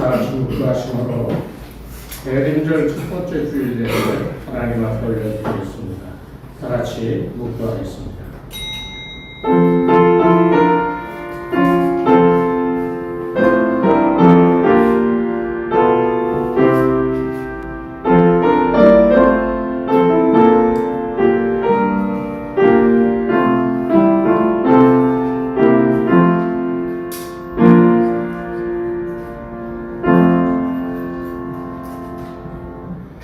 다 같이 묵주하심으로 대림절 첫 번째 주일에 하나님 앞에 올려드리겠습니다. 다 같이 묵주하겠습니다.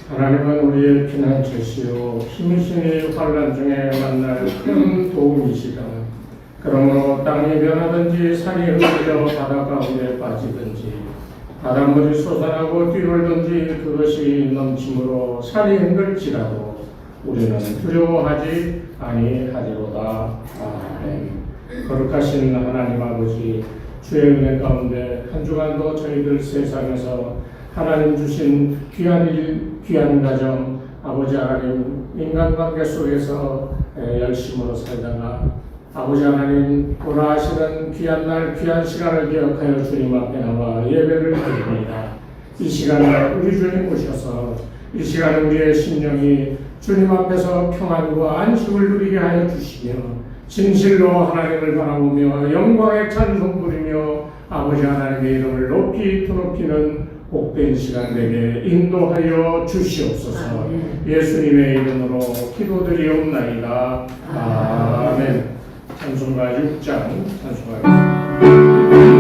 하나님은 우리의 피난처시요 힘이시니 환난 중에 만날 큰 도움이시다. 그러므로 땅이 변하든지 산이 흔들려 바다 가운데 빠지든지 바닷물이 솟아나고 뛰놀든지 그것이 넘침으로 산이 흔들지라도 우리는 두려워하지 아니하리로다. 아멘. 거룩하신 하나님 아버지, 주의 은혜 가운데 한 주간도 저희들 세상에서 하나님 주신 귀한 일, 귀한 가정, 아버지 하나님 인간관계 속에서 열심으로 살다가 아버지 하나님 돌아가시는 귀한 날, 귀한 시간을 기억하여 주님 앞에 나와 예배를 드립니다. 이 시간에 우리 주님 오셔서 이 시간에 우리의 심령이 주님 앞에서 평안과 안식을 누리게 하여 주시며 진실로 하나님을 바라보며 영광의 찬송 부리며 아버지 하나님의 이름을 높이 드높이는 복된 시간 되게 인도하여 주시옵소서. 예수님의 이름으로 기도드리옵나이다. 아멘. 찬송가 6장 찬송하겠습니다.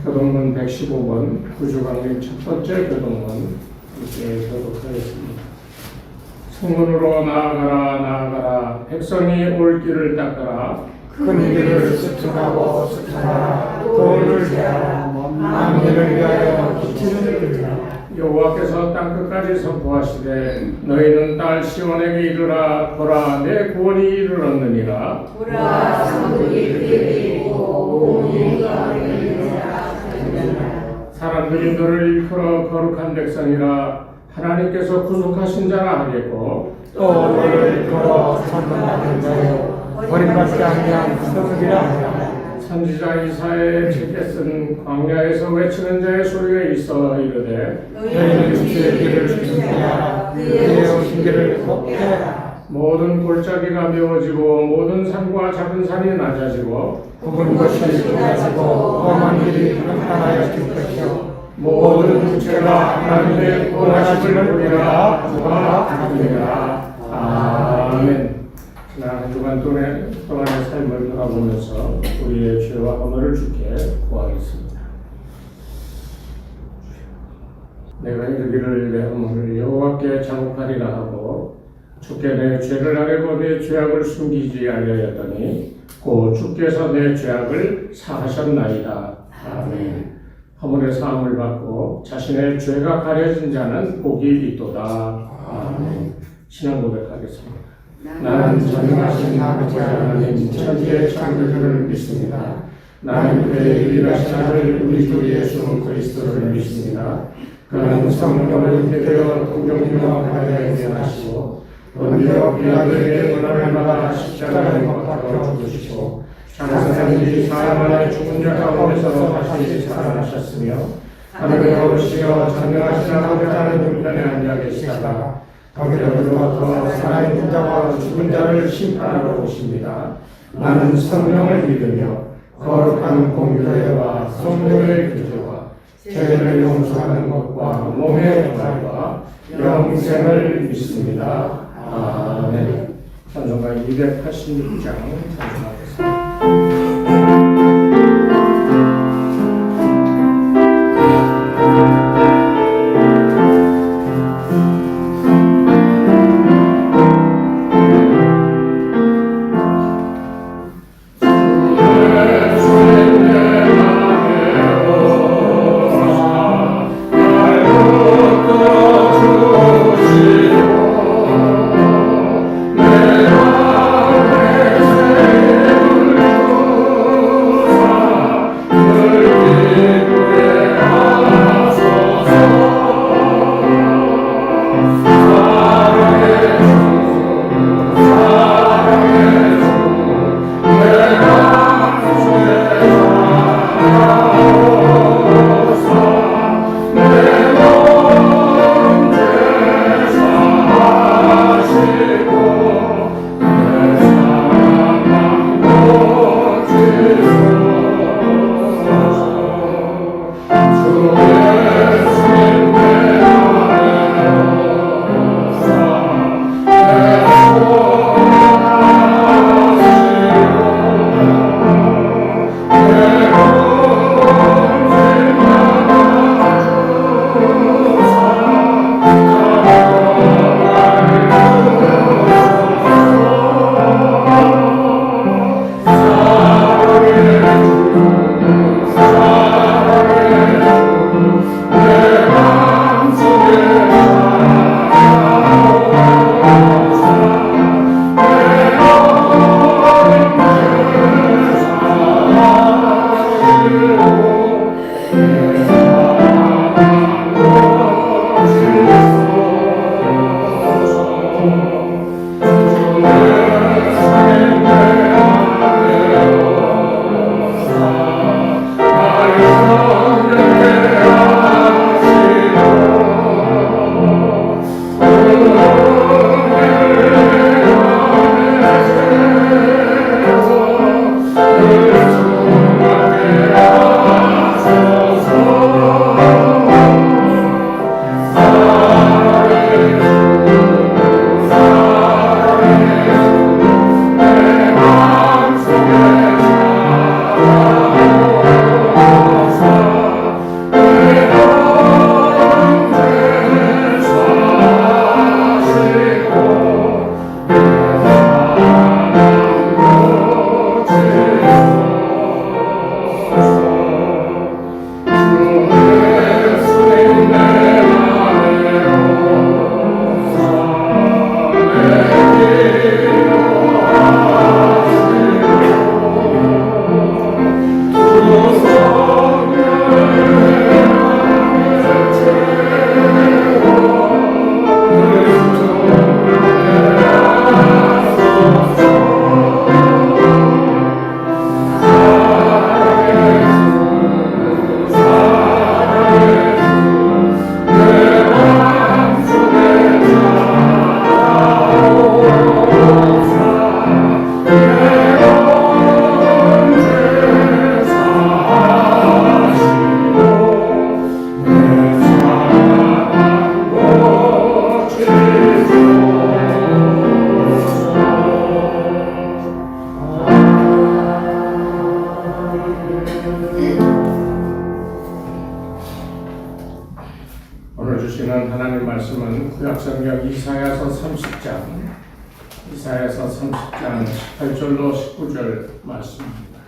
교동문 115번 구주강림 첫 번째 교동문 이제 교독하겠습니다. 성문으로 나아가라 나아가라 백성이 올 길을 닦아라 큰 길을 수퉁하고 수퉁하라 돌을 세하라 만민을 위하여 기침을 들으라. 여호와께서 땅끝까지 선포하시되 너희는 딸 시온에게 이르라 보라 내 구원이 이르렀느니라. 보라 성들이 그에게 있고 온 영광을 사람들이 너를 일컬어 거룩한 백성이라 하나님께서 구속하신 자라 하겠고 또 너를 일컬어 선언받은 자요 버림받지 아니한 성이라 하리라. 선지자 이사야의 책에 쓴 광야에서 외치는 자의 소리가 있어 이르되 너희는 주의 길을 준비하라 그의 오신 길을 곱게 하라. 모든 골짜기가 메워지고 모든 산과 작은 산이 낮아지고 굽은 것이 좁아지고 험한 길이 평탄하여질 것이요 모든 부채가 하나님의 원하심을 보리라. 누가 아니라. 아멘. 지난 한 주간 동안의 삶을 돌아보면서 우리의 죄와 허물을 주께 구하겠습니다. 내가 이르기를 내 허물을 여호와께 자복하리라 하고 주께 내 죄를 아뢰고 내 죄악을 숨기지 아니하였더니 곧 주께서 내 죄악을 사하셨나이다. 아멘. 허물의 사함을 받고 자신의 죄가 가려진 자는 복이 있도다. 아멘. 신앙 고백하겠습니다. 나는 전능하신 아버지 하나님 천지의 창조주를 믿습니다. 나는 그의 유일하신 아들 우리 주 예수 그리스도를 믿습니다. 그는 성령을 잉태되어 동정녀와 가정에 태어나시고 본디오 빌라도에게 고난을 받아 십자가에 못 박혀 죽으시고 장사장이 사흘 만에 죽은 자 가운데서 다시 살아나셨으며 하늘에 오르시어 전능하신 아버지 하나님 우편에 앉아 계시다가 거기로부터 살아있는 자와 죽은 자를 심판하러 오십니다. 나는 성령을 믿으며 거룩한 공교회와 성령의 교제와 죄를 용서하는 것과 몸의 부활과 영생을 믿습니다. 아멘. 찬송가 286장 찬송하겠습니다. 오늘 주시는 하나님 말씀은 구약성경 이사야서 30장 18절로 19절 말씀입니다.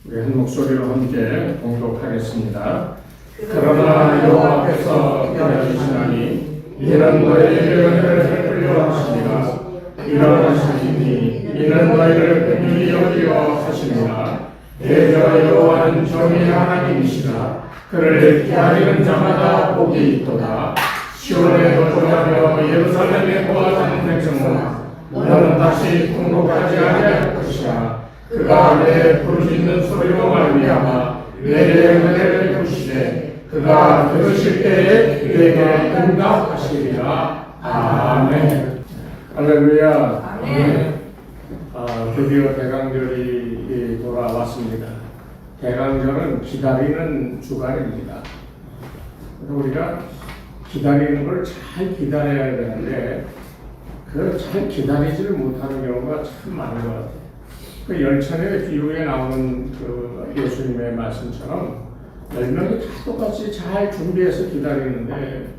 우리 한 목소리로 함께 봉독하겠습니다. 그러나 여호와께서 기다리시나니 이는 너희에게 은혜를 베풀려 하시니라. 일어나시니 이는 너희를 긍휼히 여기어 하시니라. 대저 여호와는 정의 하나님이시라. 그를 기다리는 자마다 복이 있도다. 시온에 거주하며 예루살렘에 거하는 백성아, 너는 다시 통곡하지 아니할 것이라. 그가 내 부르짖는 소리로 말미암아 내게 은혜를 베푸시되 그가 들으실 때에 내게 응답하시리라. 아멘. 할렐루야. 아멘. 드디어 대강절이 돌아왔습니다. 대강절은 기다리는 주간입니다. 우리가 기다리는 걸 잘 기다려야 되는데 그 잘 기다리지를 못하는 경우가 참 많은 것 같아요. 그 열천의 비유에 나오는 그 예수님의 말씀처럼 10명이 다 똑같이 잘 준비해서 기다리는데,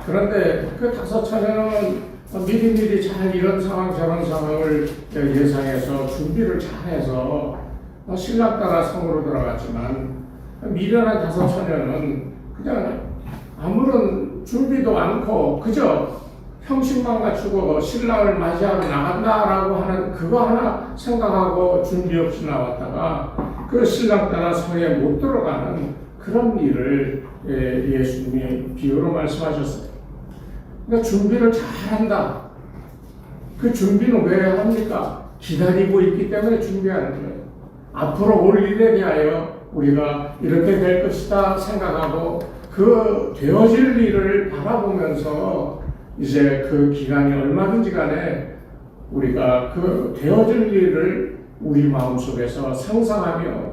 그런데 그 5처녀는 미리미리 잘 이런 상황 저런 상황을 예상해서 준비를 잘해서 신랑 따라 성으로 들어갔지만, 미련한 5처녀는 그냥 아무런 준비도 않고 그저 형식만 갖추고 신랑을 맞이하러 나간다라고 하는 그거 하나 생각하고 준비 없이 나왔다가 그 신랑 따라 성에 못 들어가는 그런 일을 예수님이 비유로 말씀하셨어요. 그러니까 준비를 잘한다. 그 준비는 왜 합니까? 기다리고 있기 때문에 준비하는 거예요. 앞으로 올 일에 대하여 우리가 이렇게 될 것이다 생각하고 그 되어질 일을 바라보면서 이제 그 기간이 얼마든지 간에 우리가 그 되어질 일을 우리 마음속에서 상상하며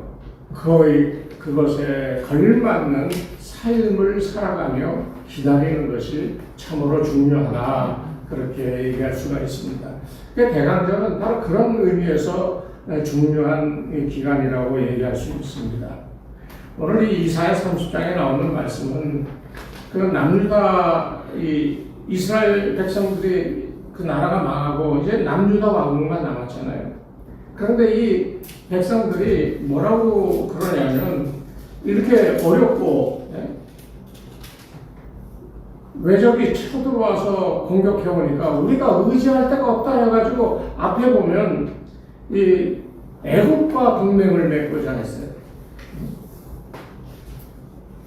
그것에 걸맞는 삶을 살아가며 기다리는 것이 참으로 중요하다, 그렇게 얘기할 수가 있습니다. 대강절은 바로 그런 의미에서 중요한 기간이라고 얘기할 수 있습니다. 오늘 이 이사야 30장에 나오는 말씀은 그 남유다 이스라엘 백성들이 그 나라가 망하고 이제 남유다 왕국만 남았잖아요. 그런데 이 백성들이 뭐라고 그러냐면, 이렇게 어렵고 외적이 쳐들어와서 공격해오니까 우리가 의지할 데가 없다 해가지고 앞에 보면 이 애국과 동맹을 맺고자 했어요.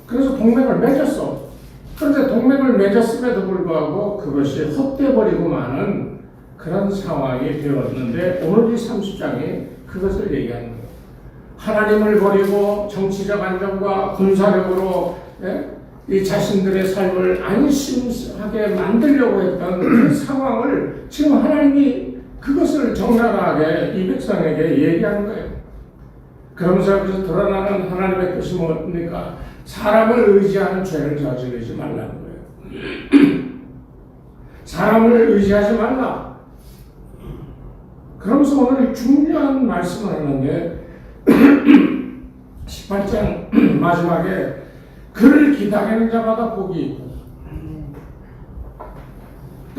그래서 동맹을 맺었어. 그런데 동맹을 맺었음에도 불구하고 그것이 헛되버리고 마는 그런 상황이 되었는데, 오늘 이 30장이 그것을 얘기하는 거예요. 하나님을 버리고 정치적 안정과 군사력으로 이 자신들의 삶을 안심하게 만들려고 했던 그 상황을 지금 하나님이 그것을 적나라하게 이 백성에게 얘기하는 거예요. 그러면서 여기서 드러나는 하나님의 뜻이 뭡니까? 사람을 의지하는 죄를 저지르지 말라는 거예요. 사람을 의지하지 말라. 그러면서 오늘 중요한 말씀을 하는데 18장 마지막에 그를 기다리는 자마다 복이 있고,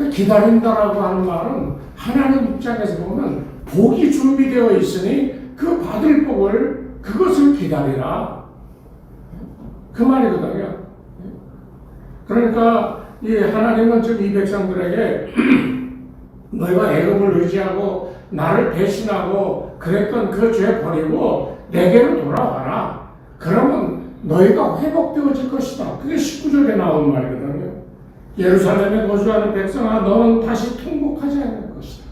기다린다라고 하는 말은 하나님 입장에서 보면 복이 준비되어 있으니 그 받을 복을 그것을 기다리라, 그 말이거든요. 그러니까 이 하나님은 지금 이 백성들에게 너희가 애굽을 의지하고 나를 배신하고 그랬던 그 죄 버리고 내게로 돌아와라. 그러면 너희가 회복되어질 것이다. 그게 19절에 나온 말이거든요. 예루살렘에 거주하는 백성아, 너는 다시 통곡하지 않을 것이다.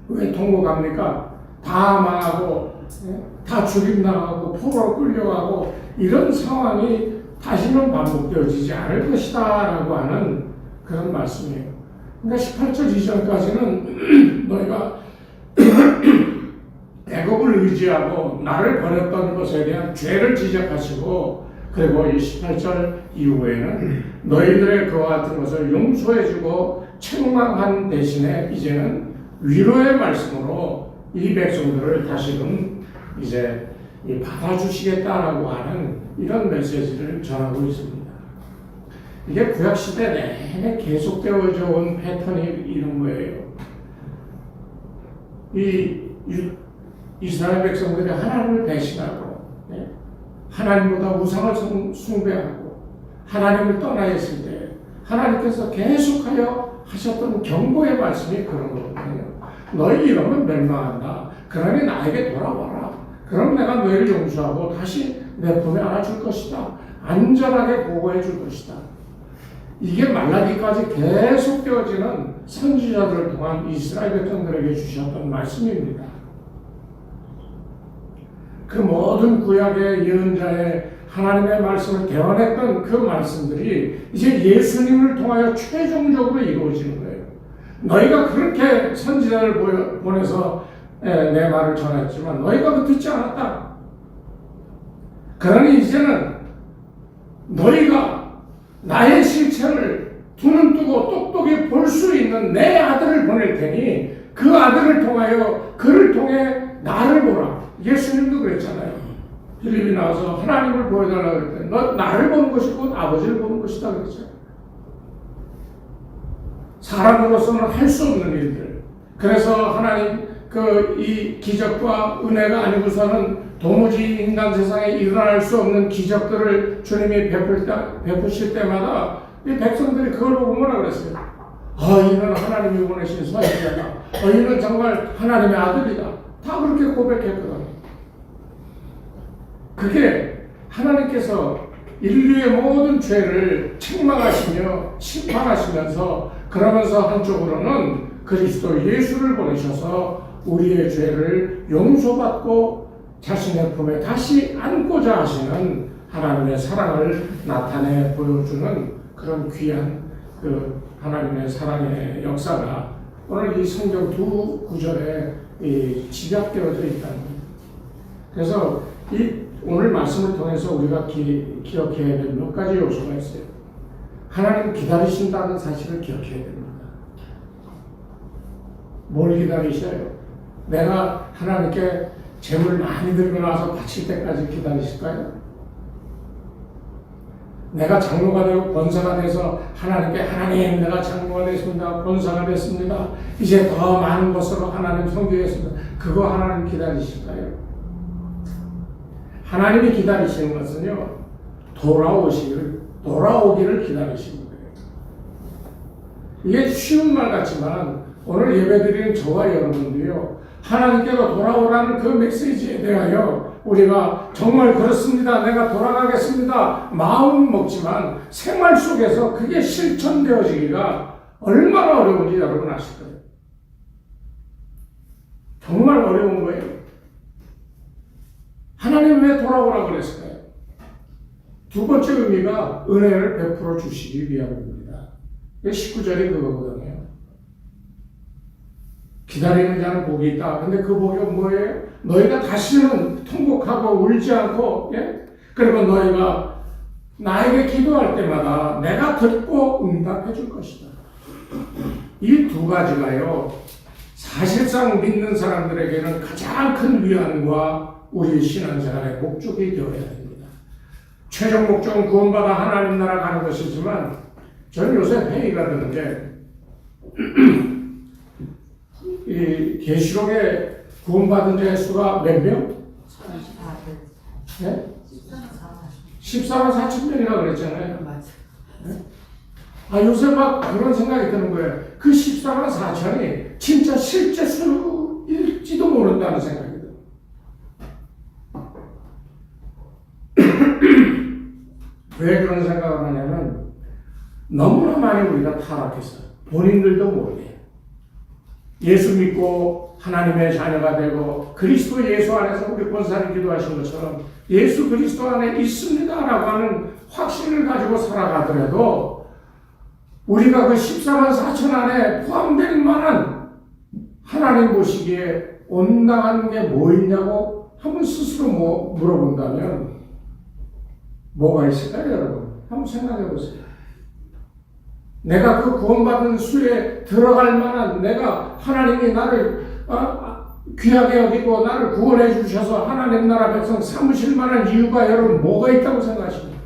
왜 통곡합니까? 다 망하고 다 죽임당하고 포로로 끌려가고 이런 상황이 다시는 반복되어지지 않을 것이다 라고 하는 그런 말씀이에요. 그러니까 18절 이전까지는 너희가 애굽을 의지하고 나를 버렸던 것에 대한 죄를 지적하시고, 그리고 이 18절 이후에는 너희들의 그와 같은 것을 용서해주고 책망한 대신에 이제는 위로의 말씀으로 이 백성들을 다시금 이제 받아주시겠다라고 하는 이런 메시지를 전하고 있습니다. 이게 구약시대 내내 계속되어져 온 패턴이 이런 거예요. 이스라엘 백성들이 하나님을 배신하고 하나님보다 우상을 숭배하고 하나님을 떠나 있을 때 하나님께서 계속하여 하셨던 경고의 말씀이 그런 거거든요. 너희 이러면 멸망한다. 그러니 나에게 돌아와라. 그럼 내가 너희를 용서하고 다시 내 품에 안아줄 것이다. 안전하게 보호해 줄 것이다. 이게 말라기까지 계속되어지는 선지자들을 통한 이스라엘 백성들에게 주셨던 말씀입니다. 그 모든 구약의 예언자의 하나님의 말씀을 대언했던 그 말씀들이 이제 예수님을 통하여 최종적으로 이루어지는 거예요. 너희가 그렇게 선지자를 보내서 내 말을 전했지만 너희가 그 듣지 않았다. 그러니 이제는 너희가 나의 실체를 두 눈 뜨고 똑똑히 볼 수 있는 내 아들을 보낼 테니 그 아들을 통하여 그를 통해 나를 보라. 예수님도 그랬잖아요. 빌립이 나와서 하나님을 보여달라고 그랬더니 너 나를 보는 것이 곧 아버지를 보는 것이다 그랬잖아요. 사람으로서는 할 수 없는 일들. 그래서 하나님 이 기적과 은혜가 아니고서는 도무지 인간 세상에 일어날 수 없는 기적들을 주님이 베푸실 때마다 이 백성들이 그걸 보고 뭐라 그랬어요? 이는 하나님이 보내신 선지자다. 이는 정말 하나님의 아들이다. 다 그렇게 고백했거든요. 그게 하나님께서 인류의 모든 죄를 책망하시며 심판하시면서 그러면서 한쪽으로는 그리스도 예수를 보내셔서 우리의 죄를 용서받고 자신의 품에 다시 안고자 하시는 하나님의 사랑을 나타내 보여주는 그런 귀한 그 하나님의 사랑의 역사가 오늘 이 성경 두 구절에 집약되어져 있다는 거예요. 그래서 오늘 말씀을 통해서 우리가 기억해야 될 몇 가지 요소가 있어요. 하나님 기다리신다는 사실을 기억해야 됩니다. 뭘 기다리셔요? 내가 하나님께 재물 많이 들고 나와서 바칠 때까지 기다리실까요? 내가 장로가 되고 권사가 돼서 하나님께 하나님 내가 장로가 됐습니다. 권사가 됐습니다. 이제 더 많은 것으로 하나님 섬기겠습니다. 그거 하나님 기다리실까요? 하나님이 기다리시는 것은요, 돌아오기를 기다리시는 거예요. 이게 쉬운 말 같지만 오늘 예배드리는 저와 여러분도요, 하나님께로 돌아오라는 그 메시지에 대하여 우리가 정말 그렇습니다. 내가 돌아가겠습니다. 마음 먹지만 생활 속에서 그게 실천되어지기가 얼마나 어려운지 여러분 아실 거예요. 정말 어려운 거예요. 하나님 왜 돌아오라고 그랬을까요? 두 번째 의미가 은혜를 베풀어 주시기 위함입니다. 19절이 그거거든요. 기다리는 자는 복이 있다. 근데 그 복이 뭐예요? 너희가 다시는 통곡하고 울지 않고, 그리고 너희가 나에게 기도할 때마다 내가 듣고 응답해 줄 것이다. 이 두 가지가요, 사실상 믿는 사람들에게는 가장 큰 위안과 우리 신앙생활의 목적이 되어야 됩니다. 최종 목적은 구원받아 하나님 나라 가는 것이지만, 저는 요새 회의가 되는 게, 이 계시록에 구원받은 자의 수가 몇 명? 14만 4천 명이라고 그랬잖아요. 요새 막 그런 생각이 드는 거예요. 그 14만 4천이 진짜 실제 수일지도 모른다는 생각이 들어요. 왜 그런 생각을 하냐면 너무나 많이 우리가 타락했어요. 본인들도 모르게. 예수 믿고 하나님의 자녀가 되고 그리스도 예수 안에서 우리 권사님 기도하신 것처럼 예수 그리스도 안에 있습니다라고 하는 확신을 가지고 살아가더라도 우리가 그 14만 4천 안에 포함될 만한 하나님 보시기에 온당한 게 뭐 있냐고 한번 스스로 물어본다면 뭐가 있을까요, 여러분? 한번 생각해 보세요. 내가 그 구원받은 수에 들어갈 만한, 내가 하나님이 나를 귀하게 여기고 나를 구원해 주셔서 하나님 나라 백성 삼으실 만한 이유가 여러분 뭐가 있다고 생각하십니까?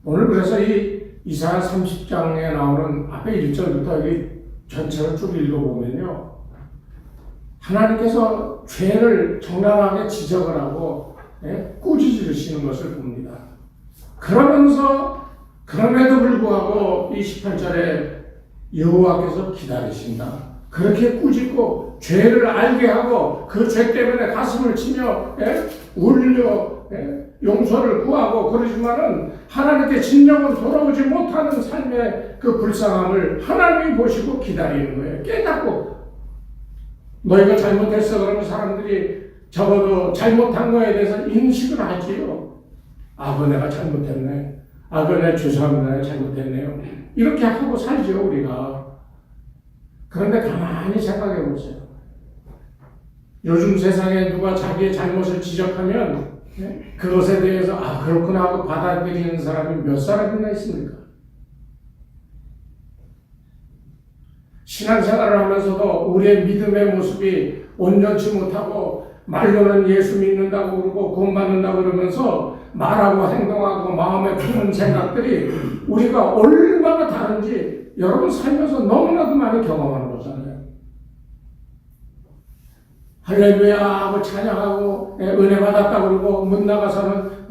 오늘 그래서 이 이사야 30장에 나오는 앞에 1절부터 여기 전체를 쭉 읽어보면요, 하나님께서 죄를 적나라하게 지적을 하고 꾸짖으시는 것을 봅니다. 그러면서 그럼에도 불구하고 이 18절에 여호와께서 기다리신다. 그렇게 꾸짖고 죄를 알게 하고 그 죄 때문에 가슴을 치며 울려 용서를 구하고 그러지만은 하나님께 진정으로 돌아오지 못하는 삶의 그 불쌍함을 하나님이 보시고 기다리는 거예요. 깨닫고 너희가 잘못했어 그러면 사람들이 적어도 잘못한 거에 대해서 인식을 하지요. 내가 잘못했네. 네, 죄송합니다. 잘못했네요. 이렇게 하고 살죠, 우리가. 그런데 가만히 생각해 보세요. 요즘 세상에 누가 자기의 잘못을 지적하면 그것에 대해서 그렇구나 하고 받아들이는 사람이 몇 사람이나 있습니까? 신앙생활을 하면서도 우리의 믿음의 모습이 온전치 못하고 말로는 예수 믿는다고 그러고 구원받는다고 그러면서 말하고 행동하고 마음에 품은 생각들이 우리가 얼마나 다른지 여러분 살면서 너무나도 많이 경험하는 거잖아요. 할렐루야 하고 찬양하고 은혜 받았다 그러고 문 나가서는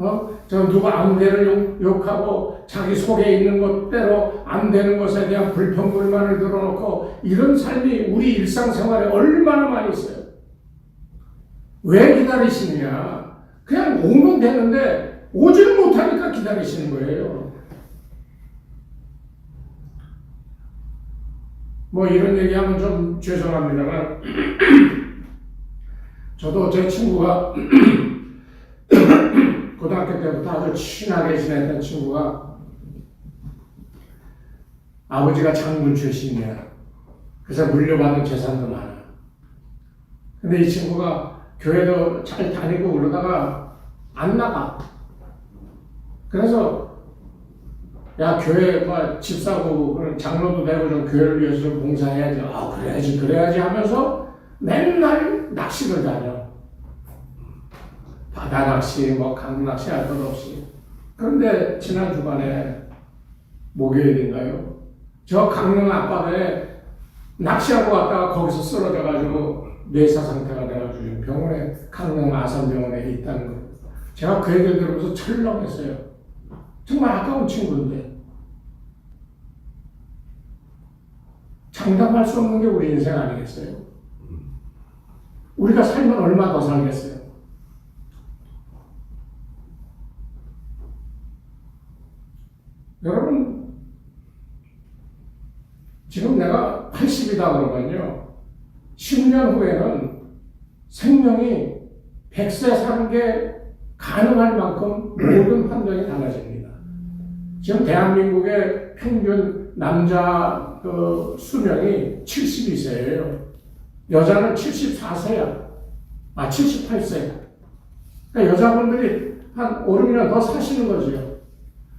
저 누가 안되를 욕하고 자기 속에 있는 것대로 안 되는 것에 대한 불평불만을 들어놓고 이런 삶이 우리 일상생활에 얼마나 많이 있어요. 왜 기다리시느냐? 그냥 오면 되는데 오지를 못하니까 기다리시는 거예요. 뭐 이런 얘기하면 좀 죄송합니다만 저도 제 친구가 고등학교 때부터 아주 친하게 지냈던 친구가 아버지가 장군 출신이야. 그래서 물려받은 재산도 많아. 근데 이 친구가 교회도 잘 다니고 그러다가 안 나가. 그래서 야 교회 집 사고 장로도 되고 좀 교회를 위해서 좀 봉사해야지. 그래야지 하면서 맨날 낚시를 다녀. 바다 낚시, 강 낚시 할 것 없이. 그런데 지난 주간에 목요일인가요? 저 강릉 앞바다에 낚시하고 왔다가 거기서 쓰러져가지고 뇌사 상태가 돼가지고 병원에 강릉 아산병원에 있다는 거예요. 제가 그 얘기를 들으면서 철렁했어요. 정말 아까운 친구인데 장담할 수 없는 게 우리 인생 아니겠어요? 우리가 살면 얼마 더 살겠어요? 여러분, 지금 내가 80이다 그러면요, 10년 후에는 생명이 100세 사는 게 가능할 만큼 모든 환경이 달라집니다. 지금 대한민국의 평균 남자 수명이 72세예요. 여자는 74세야. 78세. 그러니까 여자분들이 한 5, 6년 더 사시는 거죠.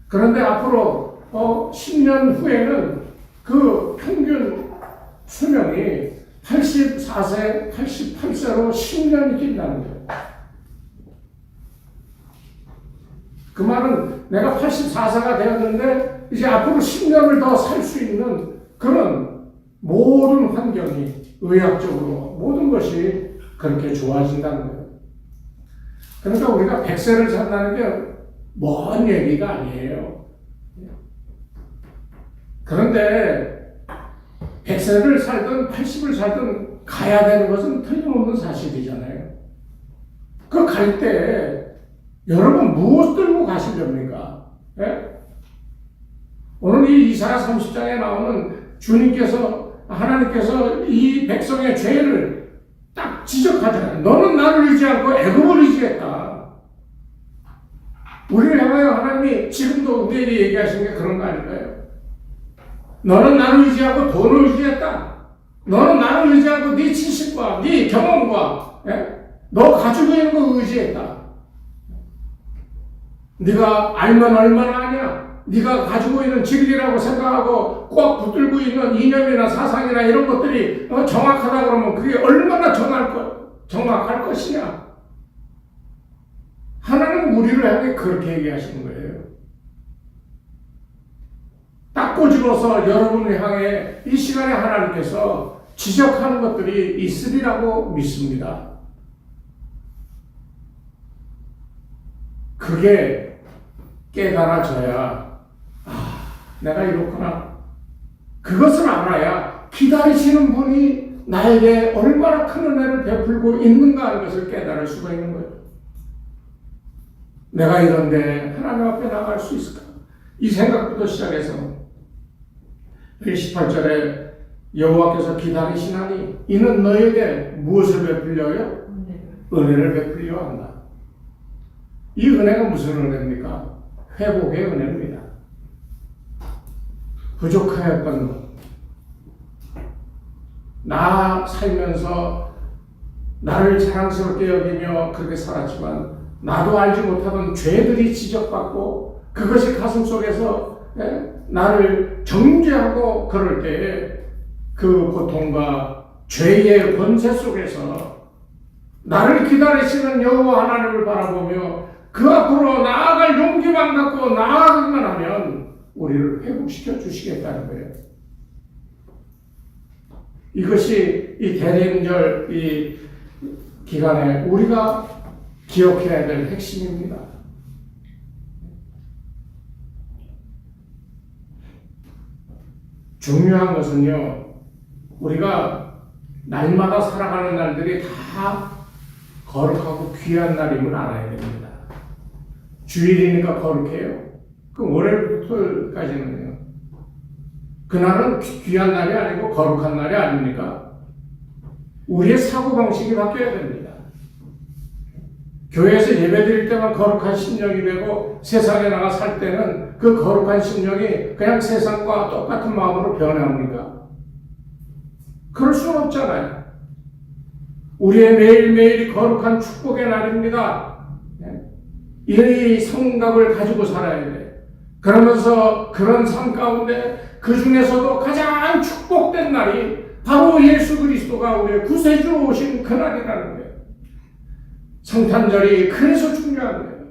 그런데 앞으로 10년 후에는 그 평균 수명이 84세, 88세로 10년이 낀다는 거예요. 그 말은 내가 84세가 되었는데 이제 앞으로 10년을 더 살 수 있는 그런 모든 환경이 의학적으로 모든 것이 그렇게 좋아진다는 거예요. 그러니까 우리가 100세를 산다는 게 먼 얘기가 아니에요. 그런데 100세를 살든 80을 살든 가야 되는 것은 틀림없는 사실이잖아요. 그 갈 때 여러분 무엇 들고 가시렵니까? 예? 오늘 이 이사야 30장에 나오는 하나님께서 이 백성의 죄를 딱 지적하잖아요. 너는 나를 의지 않고 애굽을 의지했다. 우리를 향하여 하나님이 지금도 우리에게 얘기하시는 게 그런 거 아닐까요? 너는 나를 의지하고 돈을 의지했다. 너는 나를 의지하고 네 지식과 네 경험과 너 가지고 있는 거 의지했다. 네가 알면 얼마나 아냐? 네가 가지고 있는 진리라고 생각하고 꼭 붙들고 있는 이념이나 사상이나 이런 것들이 정확하다 그러면 그게 얼마나 정확할 것이냐? 하나님은 우리를 향해 그렇게 얘기하시는 거예요. 딱 꼬집어서 여러분을 향해 이 시간에 하나님께서 지적하는 것들이 있으리라고 믿습니다. 그게 깨달아져야 내가 이렇구나. 그것을 알아야 기다리시는 분이 나에게 얼마나 큰 은혜를 베풀고 있는가 하는 것을 깨달을 수가 있는 거예요. 내가 이런데 하나님 앞에 나갈 수 있을까? 이 생각부터 시작해서 18절에 여호와께서 기다리시나니 이는 너에게 무엇을 베풀려요? 은혜를 베풀려 한다. 이 은혜가 무슨 은혜입니까? 회복의 은혜입니다. 부족하였던 것. 나 살면서 나를 자랑스럽게 여기며 그렇게 살았지만 나도 알지 못하던 죄들이 지적받고 그것이 가슴속에서 나를 정죄하고 그럴 때에 그 고통과 죄의 권세 속에서 나를 기다리시는 여호와 하나님을 바라보며 그 앞으로 나아갈 용기만 갖고 나아가기만 하면 우리를 회복시켜 주시겠다는 거예요. 이것이 이 대림절 이 기간에 우리가 기억해야 될 핵심입니다. 중요한 것은요, 우리가 날마다 살아가는 날들이 다 거룩하고 귀한 날임을 알아야 됩니다. 주일이니까 거룩해요. 그럼 월요일부터까지는요. 그날은 귀한 날이 아니고 거룩한 날이 아닙니까? 우리의 사고방식이 바뀌어야 됩니다. 교회에서 예배드릴 때만 거룩한 심령이 되고 세상에 나가 살 때는 그 거룩한 심령이 그냥 세상과 똑같은 마음으로 변합니까? 그럴 수는 없잖아요. 우리의 매일매일이 거룩한 축복의 날입니다. 이 성각을 가지고 살아야 돼. 그러면서 그런 삶 가운데 그 중에서도 가장 축복된 날이 바로 예수 그리스도가 우리의 구세주로 오신 그날이라는 거예요. 성탄절이 그래서 중요한 거예요.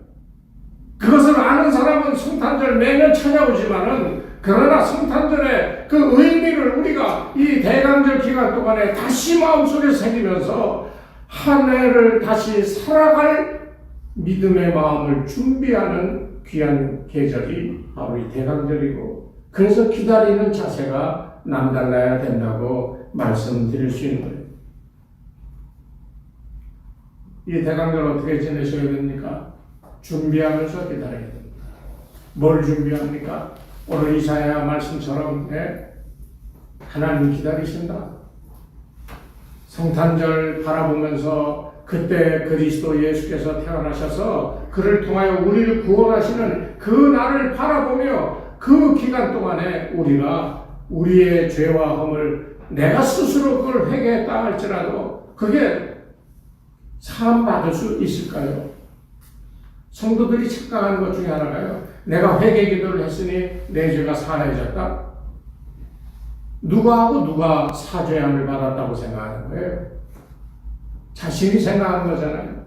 그것을 아는 사람은 성탄절 매년 찾아오지만은 그러나 성탄절의 그 의미를 우리가 이 대강절 기간 동안에 다시 마음속에 새기면서 한 해를 다시 살아갈 믿음의 마음을 준비하는 귀한 계절이 바로 이 대강절이고, 그래서 기다리는 자세가 남달라야 된다고 말씀드릴 수 있는 거예요. 이 대강절 어떻게 지내셔야 됩니까? 준비하면서 기다려야 됩니다. 뭘 준비합니까? 오늘 이사야 말씀처럼 하나님 기다리신다. 성탄절 바라보면서 그때 그리스도 예수께서 태어나셔서 그를 통하여 우리를 구원하시는 그 날을 바라보며 그 기간 동안에 우리가 우리의 죄와 험을 내가 스스로 그걸 회개했다 할지라도 그게 사함 받을 수 있을까요? 성도들이 착각하는 것 중에 하나가요. 내가 회개 기도를 했으니 내 죄가 사해졌다. 누가 하고 누가 사죄함을 받았다고 생각하는 거예요? 자신이 생각하는 거잖아요.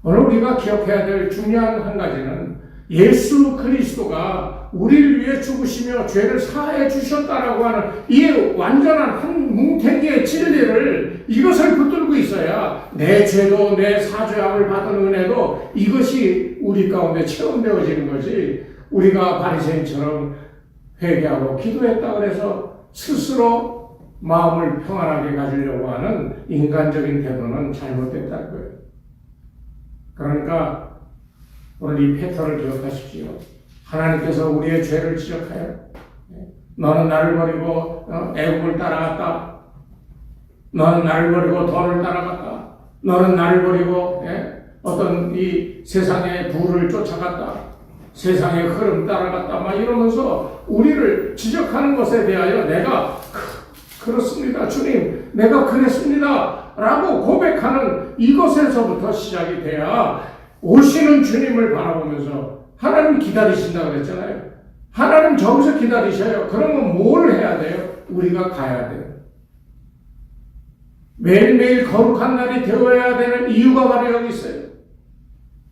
오늘 우리가 기억해야 될 중요한 한 가지는 예수 그리스도가 우리를 위해 죽으시며 죄를 사해 주셨다라고 하는 이 완전한 한 뭉탱이의 진리를 이것을 붙들고 있어야 내 죄도 내 사죄함을 받은 은혜도 이것이 우리 가운데 체험되어지는 거지. 우리가 바리새인처럼 회개하고 기도했다고 해서 스스로 마음을 평안하게 가지려고 하는 인간적인 태도는 잘못됐다는 거예요. 그러니까 오늘 이 패턴을 기억하십시오. 하나님께서 우리의 죄를 지적하여 너는 나를 버리고 애국을 따라갔다. 너는 나를 버리고 돈을 따라갔다. 너는 나를 버리고 어떤 이 세상의 부를 쫓아갔다. 세상의 흐름 따라갔다. 막 이러면서 우리를 지적하는 것에 대하여 내가 그렇습니다. 주님, 내가 그랬습니다. 라고 고백하는 이것에서부터 시작이 돼야 오시는 주님을 바라보면서 하나님 기다리신다고 그랬잖아요. 하나님 저기서 기다리셔요. 그러면 뭘 해야 돼요? 우리가 가야 돼요. 매일매일 거룩한 날이 되어야 되는 이유가 바로 여기 있어요.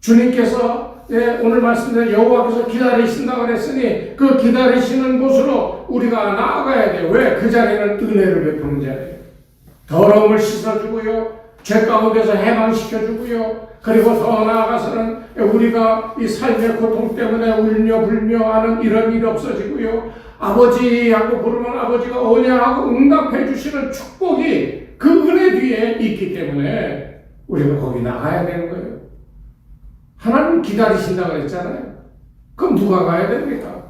주님께서 오늘 말씀드린 여호와께서 기다리신다고 그랬으니 그 기다리시는 곳으로 우리가 나아가야 돼요. 왜? 그 자리는 은혜를 베푸는 자리예요. 더러움을 씻어주고요. 죄 가운데서 해방시켜주고요. 그리고 더 나아가서는 우리가 이 삶의 고통 때문에 울며 불며 하는 이런 일이 없어지고요. 아버지하고 부르면 아버지가 언약하고 응답해 주시는 축복이 그 은혜 뒤에 있기 때문에 우리가 거기 나가야 되는 거예요. 하나님 기다리신다고 그랬잖아요. 그럼 누가 가야 됩니까?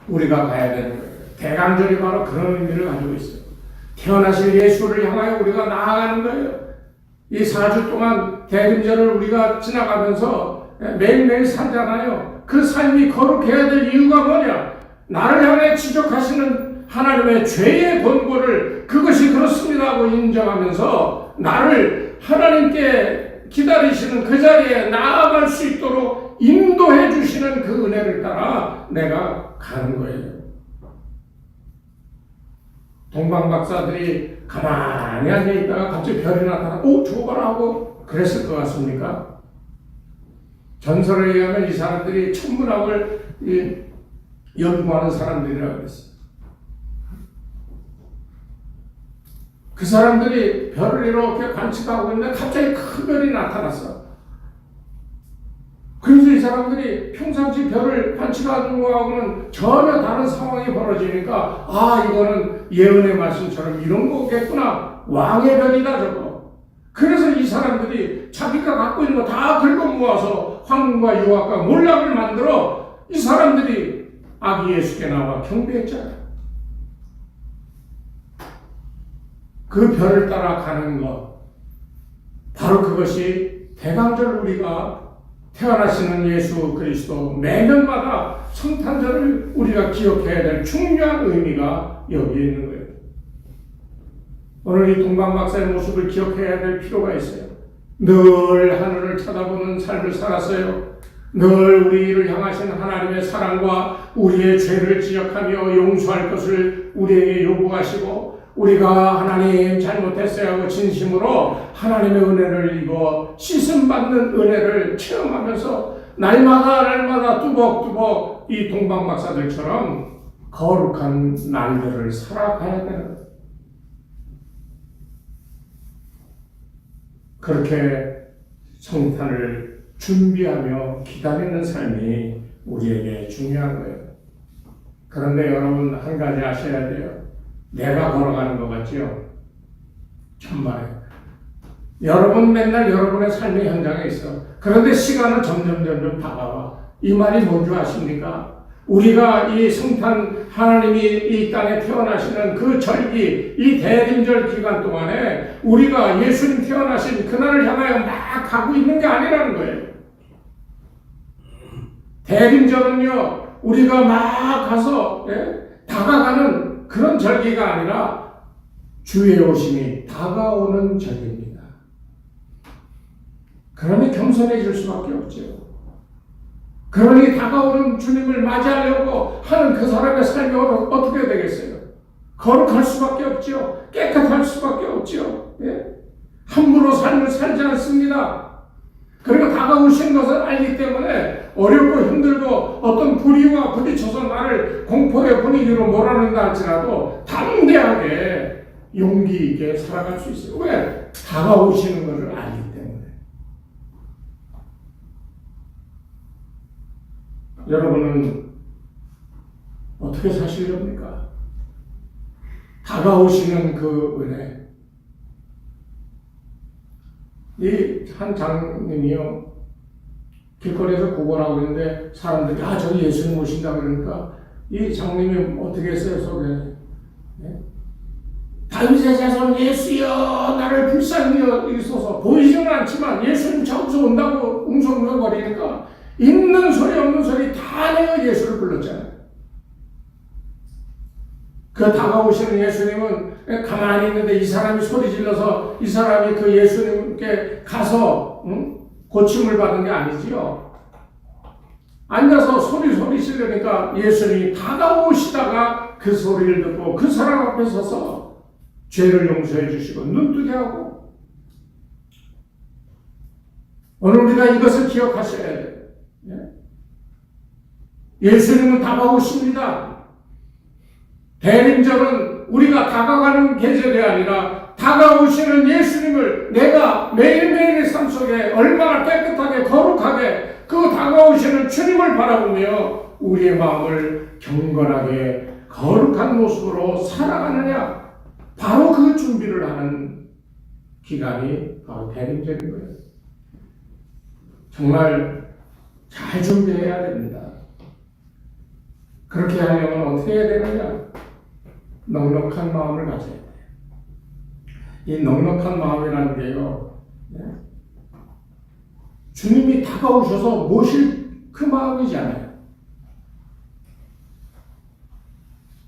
우리가 가야 되는 거예요. 대강절이 바로 그런 의미를 가지고 있어요. 태어나실 예수를 향하여 우리가 나아가는 거예요. 이 4주 동안 대림절을 우리가 지나가면서 매일매일 살잖아요. 그 삶이 거룩해야 될 이유가 뭐냐? 나를 향해 지적하시는 하나님의 죄의 권고를 그것이 그렇습니다 하고 인정하면서 나를 하나님께 기다리시는 그 자리에 나아갈 수 있도록 인도해 주시는 그 은혜를 따라 내가 가는 거예요. 동방박사들이 가만히 앉아있다가 갑자기 별이 나타나 저거라 하고 그랬을 것 같습니까? 전설에 의하면 이 사람들이 천문학을 연구하는 사람들이라고 그랬어요. 그 사람들이 별을 이렇게 관측하고 있는데 갑자기 큰 별이 나타났어. 그래서 이 사람들이 평상시 별을 관측하는 거하고는 전혀 다른 상황이 벌어지니까 이거는 예언의 말씀처럼 이런 거겠구나. 왕의 별이다 저거. 그래서 이 사람들이 자기가 갖고 있는 거 다 긁어 모아서 황금과 유화과 몰락을 만들어 이 사람들이 아기 예수께 나와 경배했잖아요. 그 별을 따라 가는 것, 바로 그것이 대강절 우리가 태어나시는 예수 그리스도 매년마다 성탄절을 우리가 기억해야 될 중요한 의미가 여기에 있는 거예요. 오늘 이 동방박사의 모습을 기억해야 될 필요가 있어요. 늘 하늘을 쳐다보는 삶을 살았어요. 늘 우리를 향하신 하나님의 사랑과 우리의 죄를 지적하며 용서할 것을 우리에게 요구하시고 우리가 하나님 잘못했어요 하고 진심으로 하나님의 은혜를 입어 씻음받는 은혜를 체험하면서 날마다 뚜벅뚜벅 이 동방박사들처럼 거룩한 날들을 살아가야 되는 거예요. 그렇게 성탄을 준비하며 기다리는 삶이 우리에게 중요한 거예요. 그런데 여러분 한 가지 아셔야 돼요. 내가 걸어가는 것 같지요? 참말이에요. 여러분 맨날 여러분의 삶의 현장에 있어. 그런데 시간은 점점 다가와. 이 말이 뭔지 아십니까? 우리가 이 성탄 하나님이 이 땅에 태어나시는 그 절기, 이 대림절 기간 동안에 우리가 예수님 태어나신 그날을 향하여 막 가고 있는 게 아니라는 거예요. 대림절은요, 우리가 막 가서 다가가는 그런 절기가 아니라 주의 오심이 다가오는 절기입니다. 그러니 겸손해질 수밖에 없죠. 그러니 다가오는 주님을 맞이하려고 하는 그 사람의 삶이 어떻게 되겠어요? 거룩할 수밖에 없죠. 깨끗할 수밖에 없죠. 함부로 삶을 살지 않습니다. 그리고 다가오신 것을 알기 때문에 어렵고 힘들고 어떤 불의와 부딪혀서 나를 공포의 분위기로 몰아낸다 할지라도 담대하게 용기 있게 살아갈 수 있어요. 왜? 다가오시는 것을 알기 때문에. 여러분은 어떻게 사시렵니까? 다가오시는 그 은혜. 이 한 장님이요, 길거리에서 구걸하고 있는데 사람들이 저기 예수님 오신다 그러니까 이 장님이 어떻게 했어요? 속에 다윗의 자손 예수여 나를 불쌍히 여기소서. 보이지는 않지만 예수님 저기서 온다고 웅성웅성거리니까 있는 소리 없는 소리 다 내어 예수를 불렀잖아요. 그 다가오시는 예수님은 가만히 있는데 이 사람이 소리 질러서 이 사람이 그 예수님께 가서 고침을 받은 게 아니지요. 앉아서 소리 지르니까 예수님이 다가오시다가 그 소리를 듣고 그 사람 앞에 서서 죄를 용서해 주시고 눈뜨게 하고. 오늘 우리가 이것을 기억하셔야 돼요. 예수님은 다가오십니다. 대림절은 우리가 다가가는 계절이 아니라 다가오시는 예수님을 내가 매일매일의 삶 속에 얼마나 깨끗하게 거룩하게 그 다가오시는 주님을 바라보며 우리의 마음을 경건하게 거룩한 모습으로 살아가느냐, 바로 그 준비를 하는 기간이 바로 대림절인 거예요. 정말 잘 준비해야 됩니다. 그렇게 하려면 어떻게 해야 되느냐? 넉넉한 마음을 가져야 돼요. 이 넉넉한 마음이라는 게요, 주님이 다가오셔서 모실 그 마음이잖아요.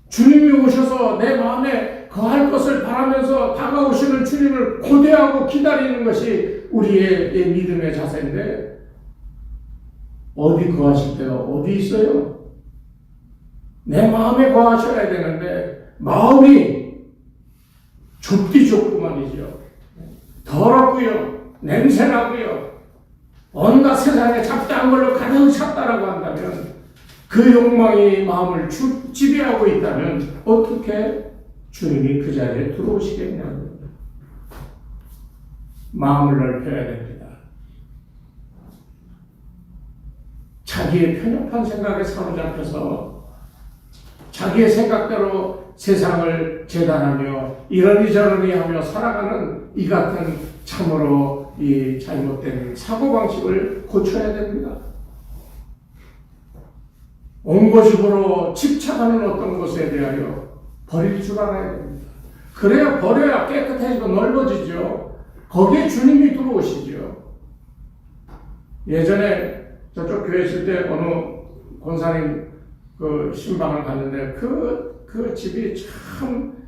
주님이 오셔서 내 마음에 거할 것을 것을 바라면서 다가오시는 주님을 고대하고 기다리는 것이 우리의 믿음의 자세인데 어디 거하실 때가 어디 있어요? 내 마음에 거하셔야 되는데 마음이 좁디 좁구만이죠. 더럽고요, 냄새나고요, 온갖 세상에 잡다한 걸로 가득 찼다라고 한다면 그 욕망이 마음을 지배하고 있다면 어떻게 주님이 그 자리에 들어오시겠냐고요. 마음을 넓혀야 됩니다. 자기의 편협한 생각에 사로잡혀서 자기의 생각대로 세상을 재단하며 이러니 저러니 하며 살아가는 이 같은 참으로 이 잘못된 사고방식을 고쳐야 됩니다. 옹고집으로 집착하는 어떤 것에 대하여 버릴 줄 알아야 됩니다. 그래야 버려야 깨끗해지고 넓어지죠. 거기에 주님이 들어오시죠. 예전에 저쪽 교회 있을 때 어느 권사님 그 신방을 갔는데 그 집이 참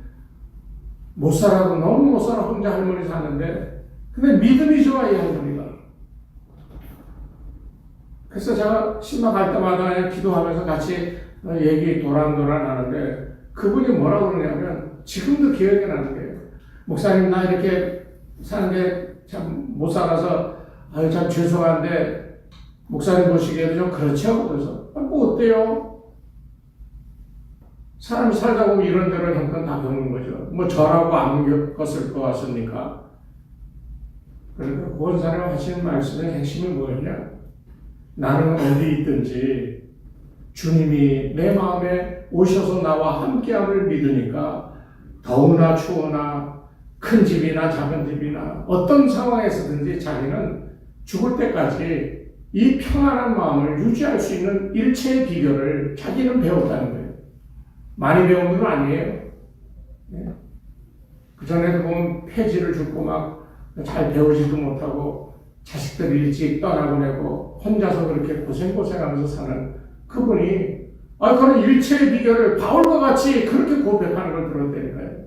못 살아도 너무 못 살아 혼자 할머니 사는데 근데 믿음이 좋아 이 할머니가. 그래서 제가 신방 갈 때마다 그냥 기도하면서 같이 얘기 도란도란 하는데 그분이 뭐라고 그러냐면 지금도 기억이 나는 거예요. 목사님 나 이렇게 사는데 참 못 살아서 아유 참 죄송한데 목사님 보시기에도 좀 그렇죠? 그래서 뭐 어때요? 사람이 살다 보면 이런저런 형편 다 겪는 거죠. 뭐 저라고 안 겪었을 것 같습니까? 그러니까 권사님 하시는 말씀의 핵심이 뭐였냐? 나는 어디 있든지 주님이 내 마음에 오셔서 나와 함께함을 믿으니까 더우나 추우나 큰 집이나 작은 집이나 어떤 상황에서든지 자기는 죽을 때까지 이 평안한 마음을 유지할 수 있는 일체의 비결을 자기는 배웠다는 거예요. 많이 배운 건 아니에요. 그전에도 보면 폐지를 죽고 막 잘 배우지도 못하고 자식들 일찍 떠나보내고 혼자서 그렇게 고생하면서 사는 그분이 그런 일체의 비결을 바울과 같이 그렇게 고백하는 걸 들었다니까요.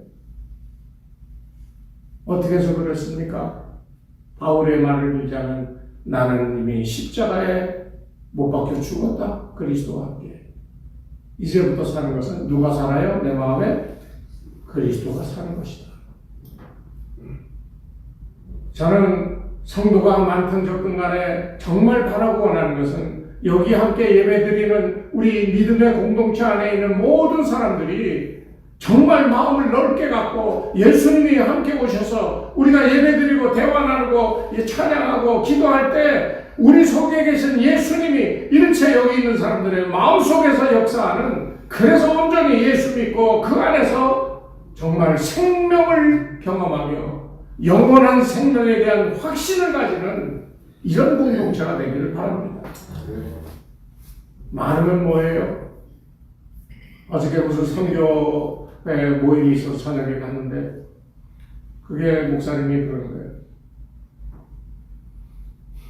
어떻게 해서 그랬습니까? 바울의 말을 빌자면 나는 이미 십자가에 못 박혀 죽었다. 그리스도와 함께. 이제부터 사는 것은 누가 살아요? 내 마음에 그리스도가 사는 것이다. 저는 성도가 많든 적든 간에 정말 바라고 원하는 것은 여기 함께 예배드리는 우리 믿음의 공동체 안에 있는 모든 사람들이 정말 마음을 넓게 갖고 예수님이 함께 오셔서 우리가 예배드리고 대화 나누고 찬양하고 기도할 때 우리 속에 계신 예수님이 일체 여기 있는 사람들의 마음속에서 역사하는 그래서 온전히 예수 믿고 그 안에서 정말 생명을 경험하며 영원한 생명에 대한 확신을 가지는 이런 공동체가 되기를 바랍니다. 많으면 뭐예요? 어저께 무슨 선교회 모임이 있어서 저녁에 갔는데 그게 목사님이 그러는 거예요.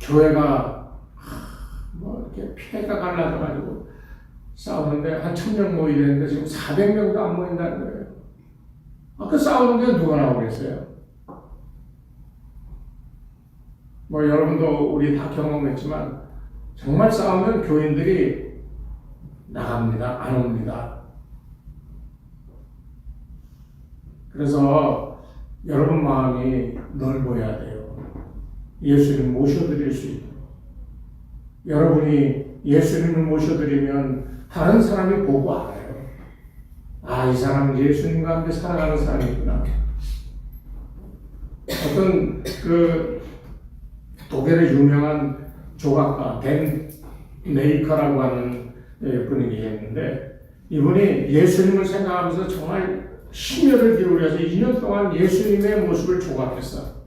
교회가 뭐 이렇게 피해가 갈라져가지고 싸우는데 한 1000명 모이는데 지금 400명도 안 모인다는 거예요. 그 싸우는 게 누가 나오겠어요? 뭐 여러분도 우리 다 경험했지만 정말 싸우면 교인들이 나갑니다. 안 옵니다. 그래서 여러분 마음이 넓어야 돼요. 예수님 모셔드릴 수 있도록. 여러분이 예수님을 모셔드리면 다른 사람이 보고 알아요. 이 사람은 예수님과 함께 살아가는 사람이구나. 어떤 독일의 유명한 조각가 벤 메이커라고 하는 분이 계셨는데 이분이 예수님을 생각하면서 정말 심혈을 기울여서 2년 동안 예수님의 모습을 조각했어.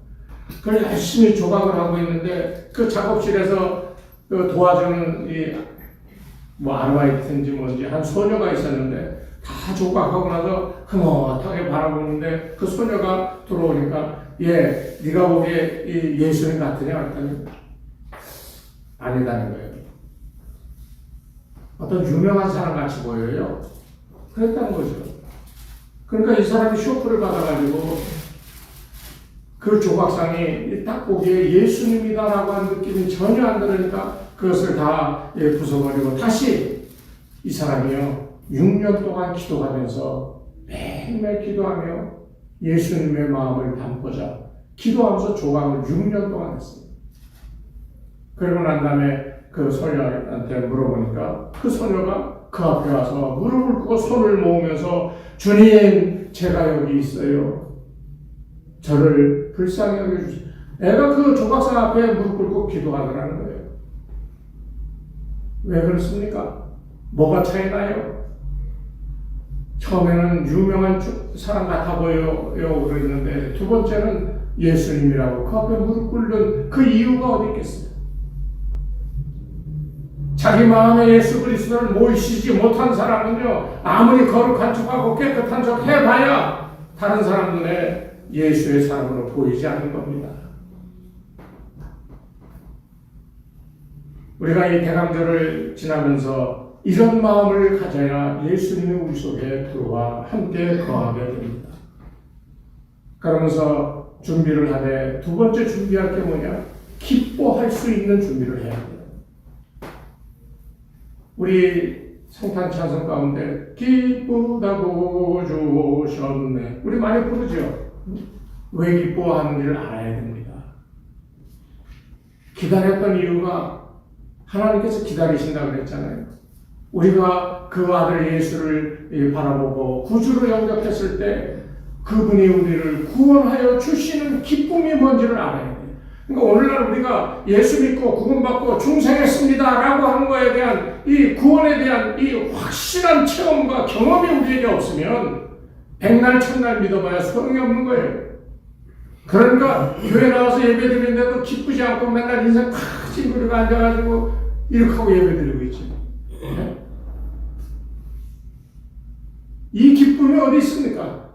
그걸 열심히 조각을 하고 있는데 그 작업실에서 도와주는 아르바이트인지 뭔지 한 소녀가 있었는데 다 조각하고 나서 흐뭇하게 바라보는데 그 소녀가 들어오니까 네가 보기에 이 예수님 같으냐? 그랬더니 아니다는 거예요. 어떤 유명한 사람 같이 보여요. 그랬다는 거죠. 그러니까 이 사람이 쇼크를 받아가지고 그 조각상이 딱 보기에 예수님이다라고 하는 느낌이 전혀 안 들으니까 그것을 다 부숴버리고 다시 이 사람이요 6년 동안 기도하면서 매일매일 기도하며 예수님의 마음을 담고자 기도하면서 조각을 6년 동안 했어요. 그러고 난 다음에 그 소녀한테 물어보니까 그 소녀가 그 앞에 와서 무릎을 꿇고 손을 모으면서 주님 제가 여기 있어요. 저를 불쌍히 여겨주세요. 애가 그 조각상 앞에 무릎 꿇고 기도하더라는 거예요. 왜 그렇습니까? 뭐가 차이 나요? 처음에는 유명한 사람 같아 보여요 그랬는데 두 번째는 예수님이라고 그 앞에 무릎 꿇는 그 이유가 어디 있겠어요? 자기 마음에 예수 그리스도를 모시지 못한 사람은요 아무리 거룩한 척하고 깨끗한 척 해봐야 다른 사람들의 예수의 사람으로 보이지 않는 겁니다. 우리가 이 대강절을 지나면서 이런 마음을 가져야 예수님이 우리 속에 들어와 함께 거하게 됩니다. 그러면서 준비를 하되 두 번째 준비할 게 뭐냐? 기뻐할 수 있는 준비를 해야 돼요. 우리 성탄 찬송 가운데 기쁘다고 주셨네. 우리 많이 부르죠. 왜 기뻐하는지를 알아야 됩니다. 기다렸던 이유가 하나님께서 기다리신다고 그랬잖아요. 우리가 그 아들 예수를 바라보고 구주로 영접했을 때 그분이 우리를 구원하여 주시는 기쁨이 뭔지를 알아야 돼요. 그러니까 오늘날 우리가 예수 믿고 구원받고 중생했습니다 라고 하는 거에 대한 이 구원에 대한 이 확실한 체험과 경험이 우리에게 없으면 백날 천날 믿어봐야 소용이 없는 거예요. 그러니까 교회 나와서 예배 드리는데도 기쁘지 않고 맨날 인생 탁 찡그리고 앉아가지고 이렇게 하고 예배 드리고 있지. 네? 이 기쁨이 어디 있습니까?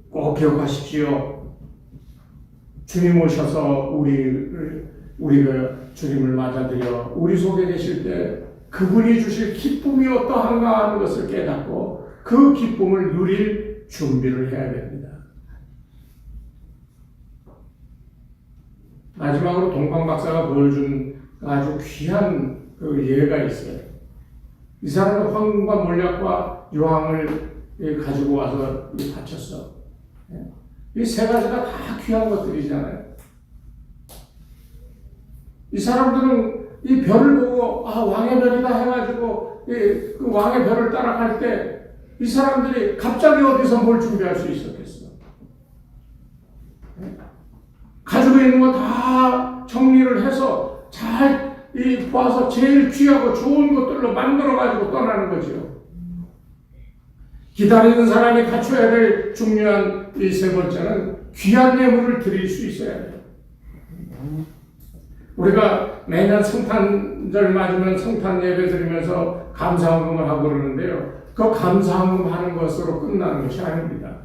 꼭 기억하십시오. 주님 오셔서 우리가 주님을 맞아들여 우리 속에 계실 때 그분이 주실 기쁨이 어떠한가 하는 것을 깨닫고 그 기쁨을 누릴 준비를 해야 됩니다. 마지막으로 동방 박사가 보여준 아주 귀한 그 예가 있어요. 이 사람은 황금과 몰약과 유황을 가지고 와서 바쳤어. 이 세 가지가 다 귀한 것들이잖아요. 이 사람들은 이 별을 보고 왕의 별이다 해가지고 그 왕의 별을 따라갈 때 이 사람들이 갑자기 어디서 뭘 준비할 수 있었겠어? 가지고 있는 거 다 정리를 해서 잘 봐서 제일 귀하고 좋은 것들로 만들어가지고 떠나는 거죠. 기다리는 사람이 갖춰야 될 중요한 이 세 번째는 귀한 예물을 드릴 수 있어야 돼요. 우리가 매년 성탄절 맞으면 성탄 예배 드리면서 감사헌금을 하고 그러는데요. 그 감사헌금 하는 것으로 끝나는 것이 아닙니다.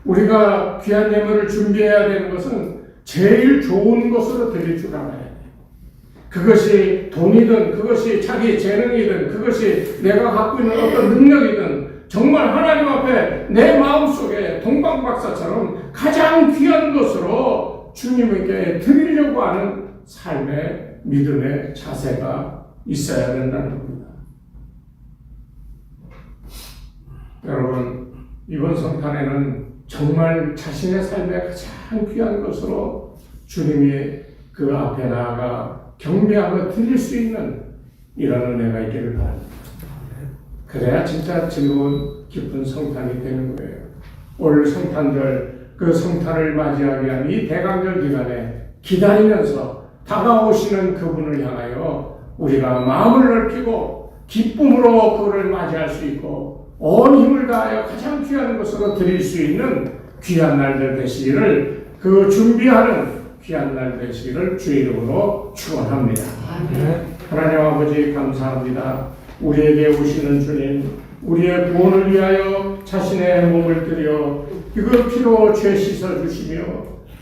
우리가 귀한 예물을 준비해야 되는 것은 제일 좋은 것으로 드릴 줄 알아야 돼요. 그것이 돈이든 그것이 자기 재능이든 그것이 내가 갖고 있는 어떤 능력이든 정말 하나님 앞에 내 마음속에 동방박사처럼 가장 귀한 것으로 주님에게 드리려고 하는 삶의 믿음의 자세가 있어야 된다는 겁니다. 여러분, 이번 성탄에는 정말 자신의 삶의 가장 귀한 것으로 주님이 그 앞에 나아가 경배하며 드릴 수 있는 이런 은혜가 있기를 바랍니다. 그래야 진짜 즐거운 기쁜 성탄이 되는 거예요. 올 성탄절, 그 성탄을 맞이하기 위한 이 대강절 기간에 기다리면서 다가오시는 그분을 향하여 우리가 마음을 넓히고 기쁨으로 그를 맞이할 수 있고 온 힘을 다하여 가장 귀한 것으로 드릴 수 있는 귀한 날들 되시기를 그 준비하는 귀한 날 되시기를 주의 이름으로 축원합니다. 하나님 아버지 감사합니다. 우리에게 오시는 주님, 우리의 구원을 위하여 자신의 몸을 들여 그 피로 죄 씻어주시며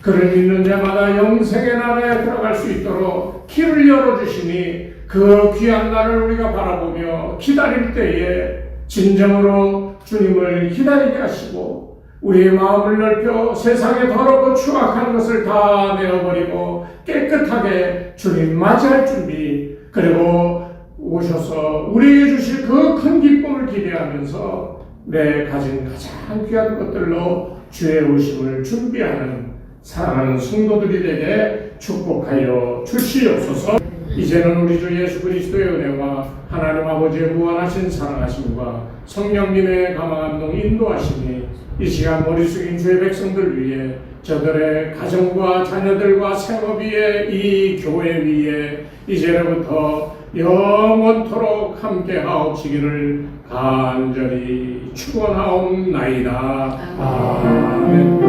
그를 믿는 자마다 영생의 나라에 들어갈 수 있도록 길을 열어주시니 그 귀한 날을 우리가 바라보며 기다릴 때에 진정으로 주님을 기다리게 하시고 우리의 마음을 넓혀 세상에 더럽고 추악한 것을 다 내어버리고 깨끗하게 주님 맞이할 준비, 그리고 오셔서 우리에게 주실 그 큰 기쁨을 기대하면서 내 가진 가장 귀한 것들로 주의 오심을 준비하는 사랑하는 성도들이 되게 축복하여 주시옵소서. 이제는 우리 주 예수 그리스도의 은혜와 하나님 아버지의 무한하신 사랑하심과 성령님의 감화감동 인도하심이 이 시간 머리 숙인 주의 백성들 위해, 저들의 가정과 자녀들과 생업 위에, 이 교회 위에 이제로부터 영원토록 함께 하옵시기를 간절히 축원하옵나이다. 아멘.